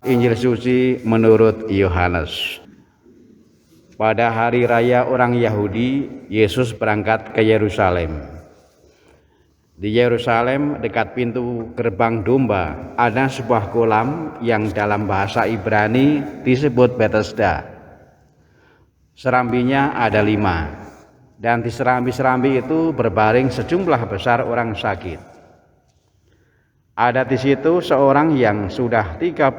Injil suci menurut Yohanes. Pada hari raya orang Yahudi, Yesus berangkat ke Yerusalem. Di Yerusalem, dekat pintu gerbang domba, ada sebuah kolam yang dalam bahasa Ibrani disebut Betesda. Serambinya ada 5, dan di serambi-serambi itu berbaring sejumlah besar orang sakit. Ada di situ seorang yang sudah 38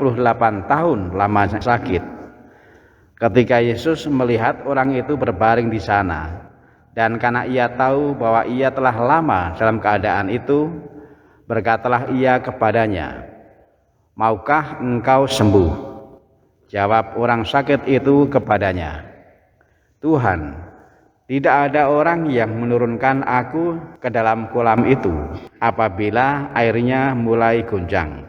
tahun lamanya sakit. Ketika Yesus melihat orang itu berbaring di sana, dan karena ia tahu bahwa ia telah lama dalam keadaan itu, berkatalah ia kepadanya, "Maukah engkau sembuh?" Jawab orang sakit itu kepadanya, "Tuhan, tidak ada orang yang menurunkan aku ke dalam kolam itu apabila airnya mulai gonjang.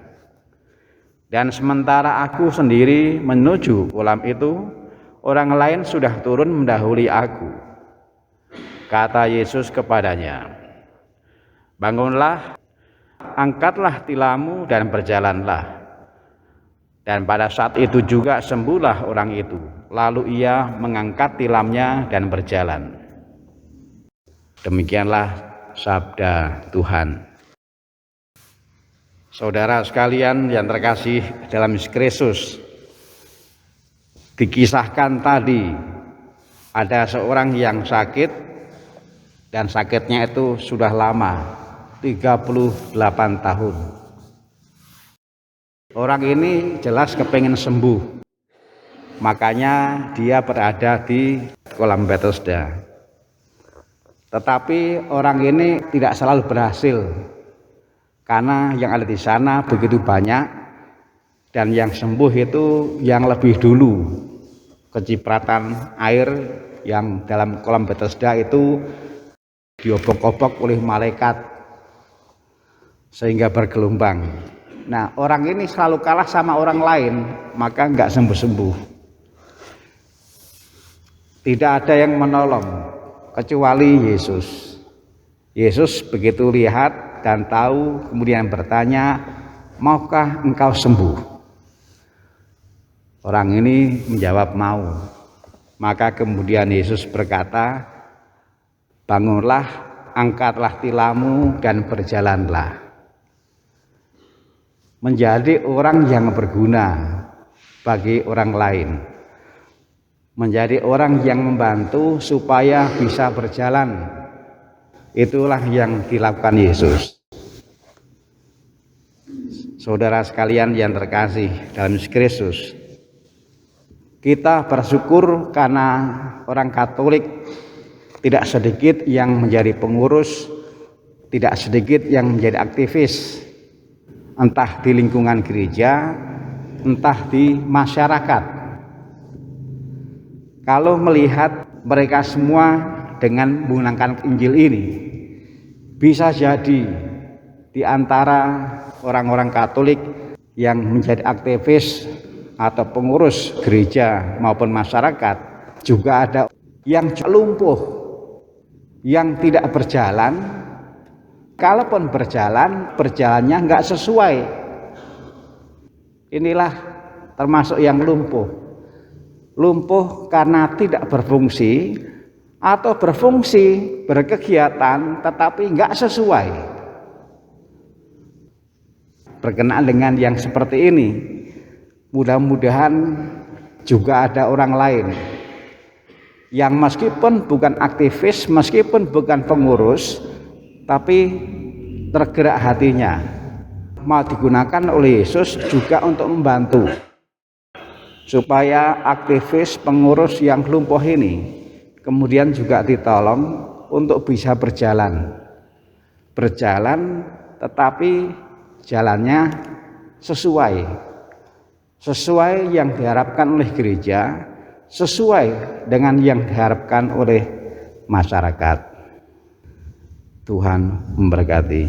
Dan sementara aku sendiri menuju kolam itu, orang lain sudah turun mendahului aku." Kata Yesus kepadanya, "Bangunlah, angkatlah tilammu dan berjalanlah." Dan pada saat itu juga sembuhlah orang itu. Lalu ia mengangkat tilamnya dan berjalan. Demikianlah sabda Tuhan. Saudara sekalian yang terkasih dalam Kristus, dikisahkan tadi ada seorang yang sakit, dan sakitnya itu sudah lama, 38 tahun. Orang ini jelas kepengen sembuh, makanya dia berada di kolam Betesda. Tetapi orang ini tidak selalu berhasil, karena yang ada di sana begitu banyak, dan yang sembuh itu yang lebih dulu. Kecipratan air yang dalam kolam Betesda itu diobok-obok oleh malaikat sehingga bergelombang. Nah, orang ini selalu kalah sama orang lain, maka enggak sembuh-sembuh. Tidak ada yang menolong kecuali Yesus. Yesus begitu lihat dan tahu, kemudian bertanya, "Maukah engkau sembuh?" Orang ini menjawab mau. Maka kemudian Yesus berkata, "Bangunlah, angkatlah tilammu dan berjalanlah." Menjadi orang yang berguna bagi orang lain, menjadi orang yang membantu supaya bisa berjalan, itulah yang dilakukan Yesus. Saudara sekalian yang terkasih dalam Kristus, kita bersyukur karena orang Katolik tidak sedikit yang menjadi pengurus, tidak sedikit yang menjadi aktivis, entah di lingkungan gereja, entah di masyarakat. Kalau melihat mereka semua dengan menggunakan Injil ini, bisa jadi di antara orang-orang Katolik yang menjadi aktivis atau pengurus gereja maupun masyarakat, juga ada yang lumpuh, yang tidak berjalan. Kalaupun berjalan, berjalannya enggak sesuai. Inilah termasuk yang lumpuh. Lumpuh karena tidak berfungsi, atau berfungsi, berkegiatan, tetapi enggak sesuai. Berkenaan dengan yang seperti ini, mudah-mudahan juga ada orang lain yang meskipun bukan aktivis, meskipun bukan pengurus, tapi tergerak hatinya, mau digunakan oleh Yesus juga untuk membantu supaya aktivis pengurus yang lumpuh ini kemudian juga ditolong untuk bisa berjalan tetapi jalannya sesuai yang diharapkan oleh gereja, sesuai dengan yang diharapkan oleh masyarakat. Tuhan memberkati.